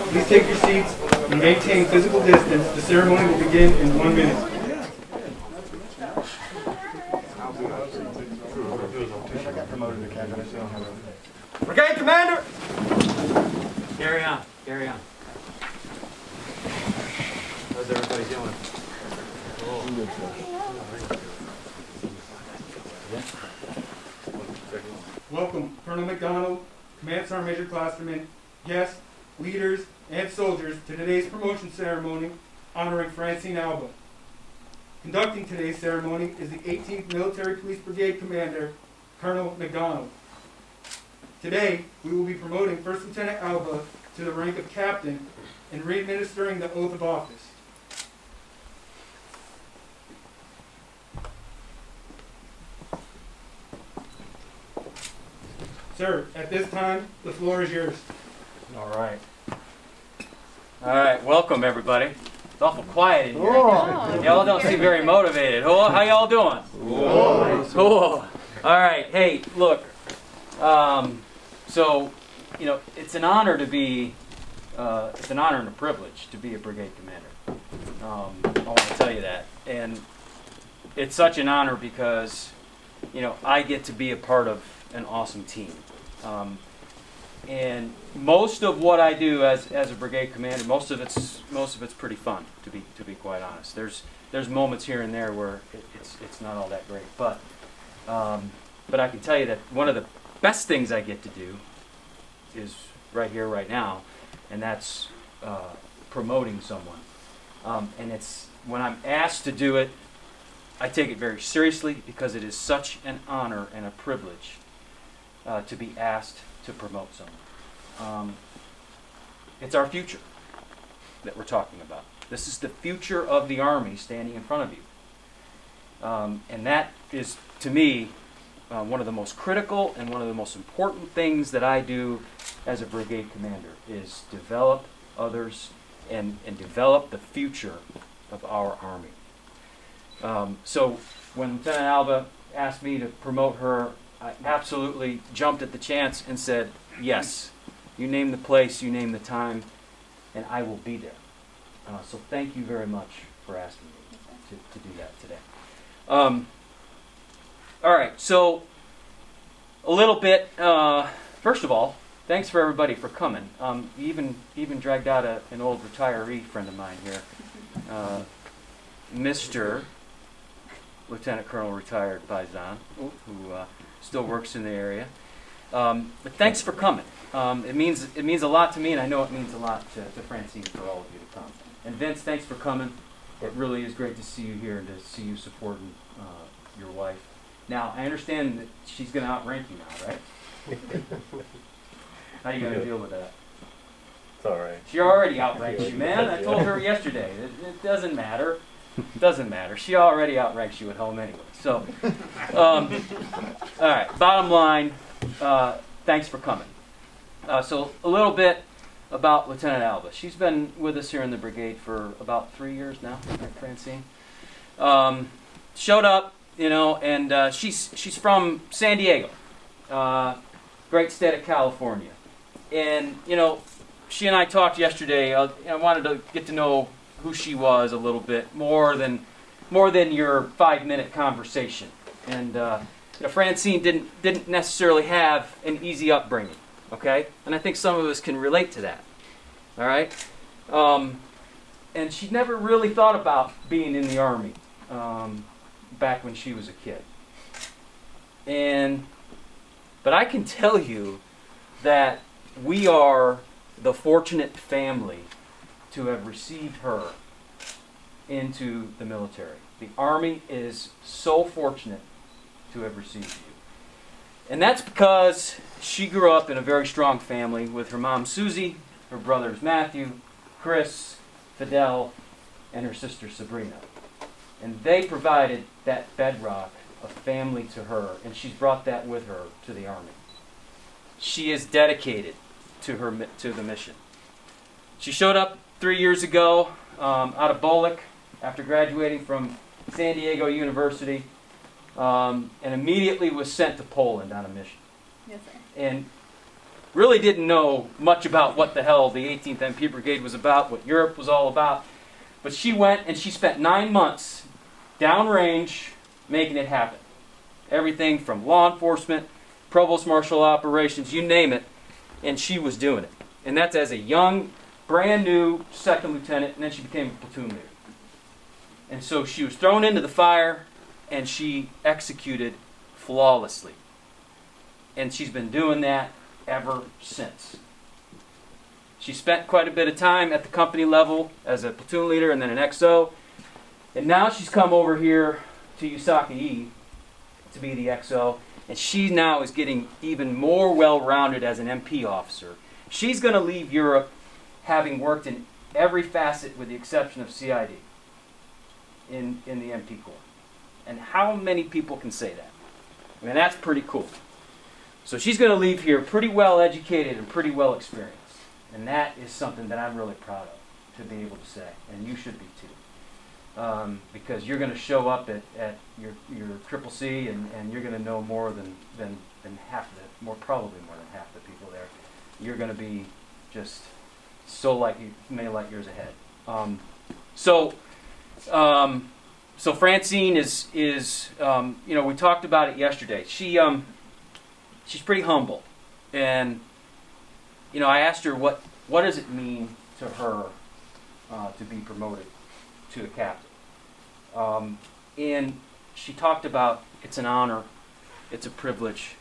please take your seats and maintain physical distance. The ceremony will begin in 1 minute. Brigade Commander! Carry on, carry on. How's everybody doing? Welcome, Colonel McDonald, Command Sergeant Major Klosterman, guests, leaders, and soldiers to today's promotion ceremony honoring Francine Alba. Conducting today's ceremony is the 18th Military Police Brigade Commander, Colonel McDonald. Today, we will be promoting First Lieutenant Alba to the rank of Captain and re-administering the oath of office. Sir, at this time, the floor is yours. All right. All right, welcome everybody. It's awful quiet in here. Y'all don't seem very motivated. How y'all doing? Cool. All right, hey, look. So, you know, it's an honor to be, it's an honor and a privilege to be a brigade commander. I want to tell you that. And it's such an honor because, you know, I get to be a part of an awesome team. And most of what I do as a brigade commander, most of it's pretty fun, to be quite honest. There's moments here and there where it's not all that great, but I can tell you that one of the best things I get to do is right here, right now, and that's promoting someone. And it's when I'm asked to do it, I take it very seriously because it is such an honor and a privilege to be asked to promote someone. It's our future that we're talking about. This is the future of the Army standing in front of you. And that is, to me, one of the most critical and one of the most important things that I do as a brigade commander is develop others and develop the future of our Army. So when Lieutenant Alba asked me to promote her, I absolutely jumped at the chance and said, yes, you name the place, you name the time, and I will be there. So thank you very much for asking me to do that today. All right, so a little bit, first of all, thanks for everybody for coming. You even dragged out an old retiree friend of mine here, Mr. Lieutenant Colonel retired Baizan, who still works in the area. But thanks for coming. It means a lot to me, and I know it means a lot to Francine for all of you to come. And Vince, thanks for coming. It really is great to see you here and to see you supporting your wife. Now, I understand that she's going to outrank you now, right? How are you going to deal with that? It's all right. She already outranks you, man. I told her yesterday. It doesn't matter. It doesn't matter. She already outranks you at home anyway. So, all right. Bottom line, thanks for coming. So a little bit about Lieutenant Alba. She's been with us here in the brigade for about 3 years now, right, Francine? Showed up, you know, and she's from San Diego, great state of California. And, you know, she and I talked yesterday. I wanted to get to know who she was a little bit more than your 5-minute conversation. And you know, Francine didn't necessarily have an easy upbringing, okay? And I think some of us can relate to that. All right, and she never really thought about being in the Army back when she was a kid. But I can tell you that we are the fortunate family to have received her into the military. The Army is so fortunate to have received you. And that's because she grew up in a very strong family with her mom, Susie, her brothers, Matthew, Chris, Fidel, and her sister, Sabrina. And they provided that bedrock of family to her, and she's brought that with her to the Army. She is dedicated to the mission. She showed up 3 years ago out of Bolek after graduating from San Diego University, and immediately was sent to Poland on a mission. Yes, sir. And really didn't know much about what the hell the 18th MP Brigade was about, what Europe was all about. But she went and she spent 9 months downrange making it happen. Everything from law enforcement, provost marshal operations, you name it, and she was doing it. And that's as a young, brand new second lieutenant, and then she became a platoon leader. And so she was thrown into the fire, and she executed flawlessly. And she's been doing that ever since. She spent quite a bit of time at the company level as a platoon leader and then an XO. And now she's come over here to USACA E to be the XO. And she now is getting even more well-rounded as an MP officer. She's going to leave Europe having worked in every facet with the exception of CID in the MP Corps. And how many people can say that? I mean, that's pretty cool. So she's going to leave here pretty well educated and pretty well experienced. And that is something that I'm really proud of to be able to say. And you should be too. Because you're going to show up at your Triple C and you're going to know more than half the, probably more than half the people there. You're going to be just so many light years ahead. So Francine is we talked about it yesterday. She's pretty humble, and I asked her what does it mean to her to be promoted to a captain, and she talked about it's an honor, it's a privilege.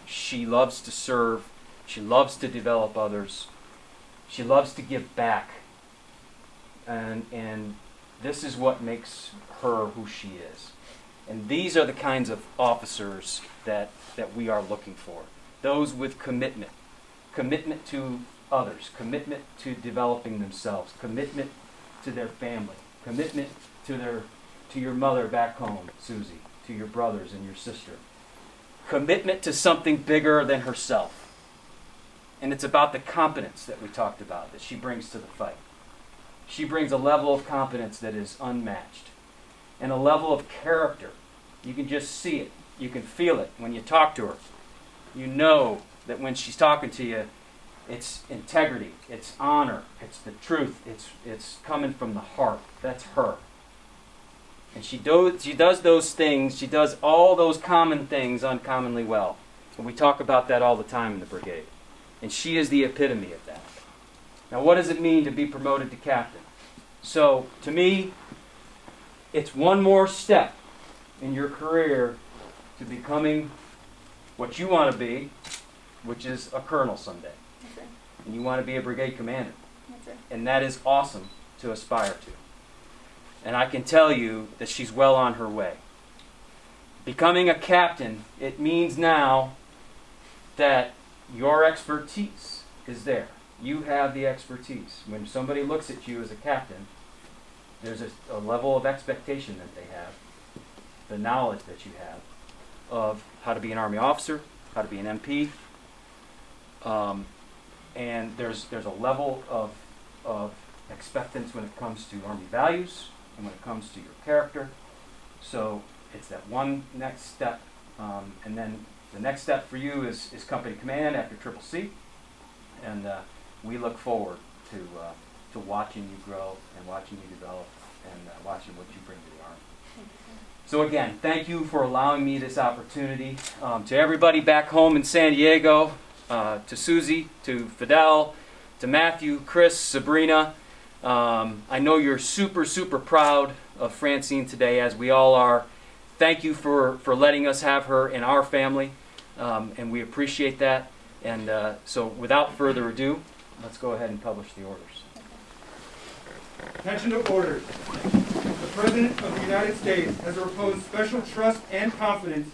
She loves to serve, she loves to develop others, she loves to give back, and this is what makes her who she is. And these are the kinds of officers that we are looking for. Those with commitment. Commitment to others. Commitment to developing themselves. Commitment to their family. Commitment to your mother back home, Susie. To your brothers and your sister. Commitment to something bigger than herself. And it's about the competence that we talked about that she brings to the fight. She brings a level of competence that is unmatched. And a level of character. You can just see it. You can feel it when you talk to her. You know that when she's talking to you, it's integrity, it's honor, it's the truth, it's coming from the heart. That's her. And she does those things, she does all those common things uncommonly well. And we talk about that all the time in the brigade. And she is the epitome of that. Now, what does it mean to be promoted to captain? So, to me, it's one more step in your career to becoming what you want to be, which is a colonel someday. That's right. And you want to be a brigade commander. That's right. And that is awesome to aspire to. And I can tell you that she's well on her way. Becoming a captain, it means now that your expertise is there. You have the expertise. When somebody looks at you as a captain, there's a level of expectation that they have, the knowledge that you have of how to be an Army officer, how to be an MP, and there's a level of expectance when it comes to Army values and when it comes to your character. So it's that one next step, and then the next step for you is company command after Triple C, and we look forward to watching you grow and watching you develop and watching what you bring to the Army. So again, thank you for allowing me this opportunity. To everybody back home in San Diego, to Susie, to Fidel, to Matthew, Chris, Sabrina, I know you're super, super proud of Francine today, as we all are. Thank you for letting us have her in our family, and we appreciate that. And so without further ado, let's go ahead and publish the orders. Attention to orders. The President of the United States has reposed special trust and confidence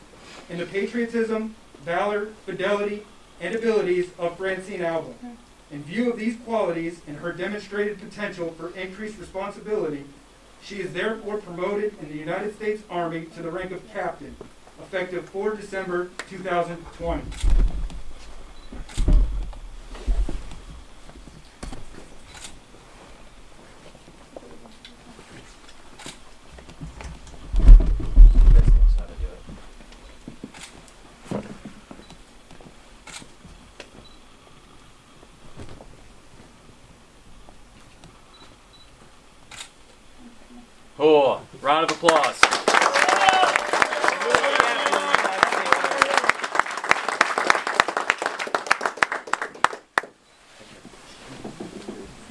in the patriotism, valor, fidelity, and abilities of Francine Alba. In view of these qualities and her demonstrated potential for increased responsibility, she is therefore promoted in the United States Army to the rank of captain, effective 4 December 2020. Oh, round of applause.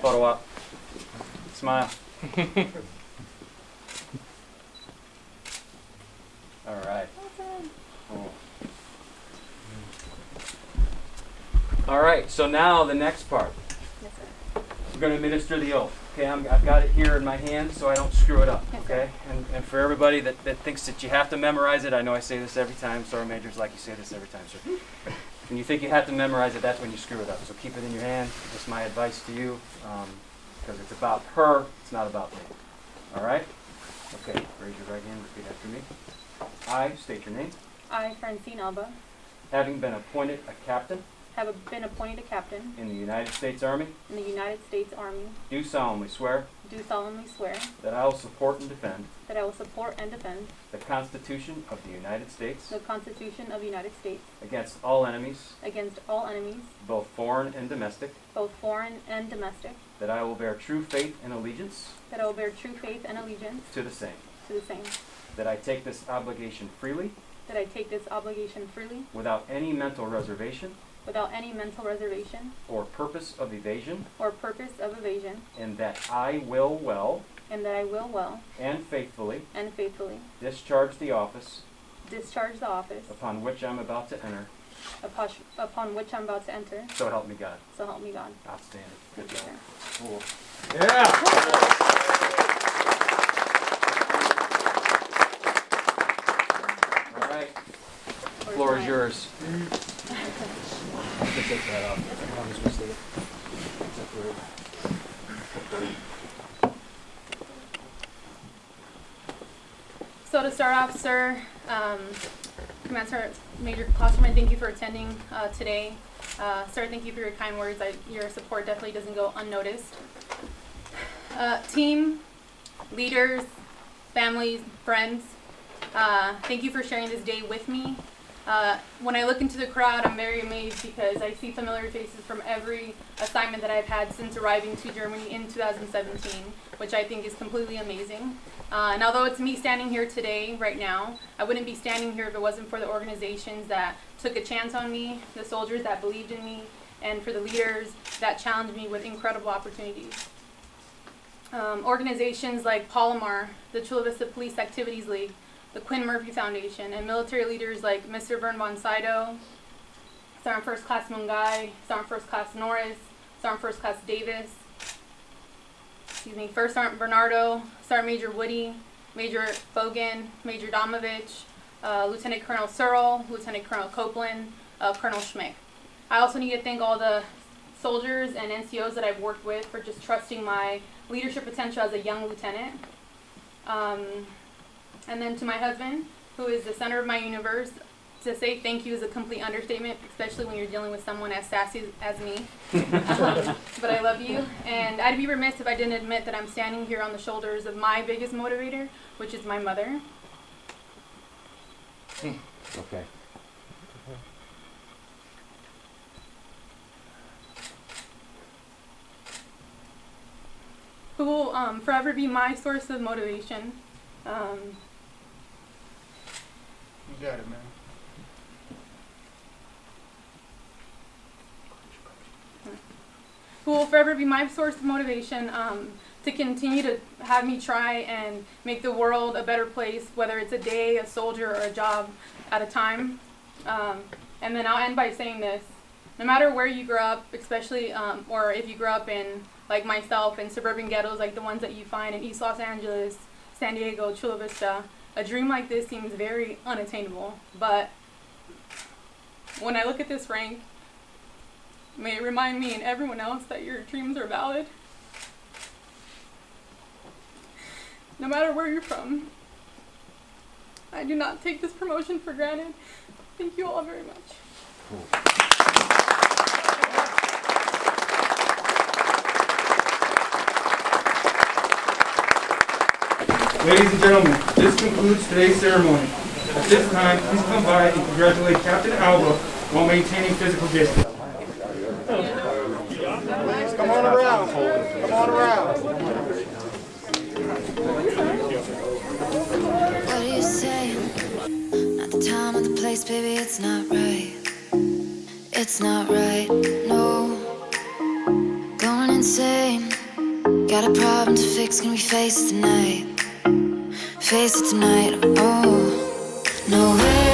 Photo op. Smile. All right. Cool. All right, so now the next part. Yes, sir. We're going to administer the oath. Okay, I've got it here in my hand so I don't screw it up. Yes, Okay, and for everybody that thinks that you have to memorize it, I know I say this every time. Sergeant Majors like you say this every time, sir. When you think you have to memorize it, that's when you screw it up. So keep it in your hand. Just my advice to you, because it's about her, it's not about me. All right? Okay, raise your right hand, repeat after me. I state your name. I, Francine Alba, Having been appointed a captain have been appointed a captain in the United States Army, in the United States Army, do solemnly swear do solemnly swear that I will support and defend that I will support and defend the Constitution of the United States the Constitution of the United States against all enemies, against all enemies, both foreign and domestic, both foreign and domestic, that I will bear true faith and allegiance that I will bear true faith and allegiance to the same, to the same, that I take this obligation freely that I take this obligation freely without any mental reservation without any mental reservation or purpose of evasion, or purpose of evasion, and that I will well and that I will well and faithfully and faithfully discharge the office discharge the office upon which I'm about to enter. upon which I'm about to enter, So help me God. so help me God. Outstanding. Good Thank you, job. sir. Cool. Yeah. All right. Floor is yours. Take that off. So to start off, sir, Command Sergeant Major Klosterman, thank you for attending today. Sir, thank you for your kind words. Your support definitely doesn't go unnoticed. Team, leaders, families, friends, thank you for sharing this day with me. When I look into the crowd, I'm very amazed because I see familiar faces from every assignment that I've had since arriving to Germany in 2017, which I think is completely amazing. And although it's me standing here today, right now, I wouldn't be standing here if it wasn't for the organizations that took a chance on me, the soldiers that believed in me, and for the leaders that challenged me with incredible opportunities. Organizations like Palomar, the Chula Vista Police Activities League, the Quinn Murphy Foundation, and military leaders like Mr. Vern von Sydow, Sergeant First Class Mungai, Sergeant First Class Norris, Sergeant First Class Davis, First Sergeant Bernardo, Sergeant Major Woody, Major Bogan, Major Domovich, Lieutenant Colonel Searle, Lieutenant Colonel Copeland, Colonel Schmick. I also need to thank all the soldiers and NCOs that I've worked with for just trusting my leadership potential as a young lieutenant. And then to my husband, who is the center of my universe, to say thank you is a complete understatement, especially when you're dealing with someone as sassy as me. But I love you, and I'd be remiss if I didn't admit that I'm standing here on the shoulders of my biggest motivator, which is my mother. Okay. Who will forever be my source of motivation. You got it, man. Who will forever be my source of motivation to continue to have me try and make the world a better place, whether it's a day, a soldier, or a job at a time. And then I'll end by saying this. No matter where you grow up, especially, or if you grow up in, like myself, in suburban ghettos like the ones that you find in East Los Angeles, San Diego, Chula Vista, a dream like this seems very unattainable. But when I look at this rank, may it remind me and everyone else that your dreams are valid. No matter where you're from, I do not take this promotion for granted. Thank you all very much. Cool. Ladies and gentlemen, this concludes today's ceremony. At this time, please come by and congratulate Captain Alba while maintaining physical distance. Come on around. Come on around. it's not right. It's not right, no. Going insane. Got a problem to fix, can we face it tonight? Face it tonight, oh. No way.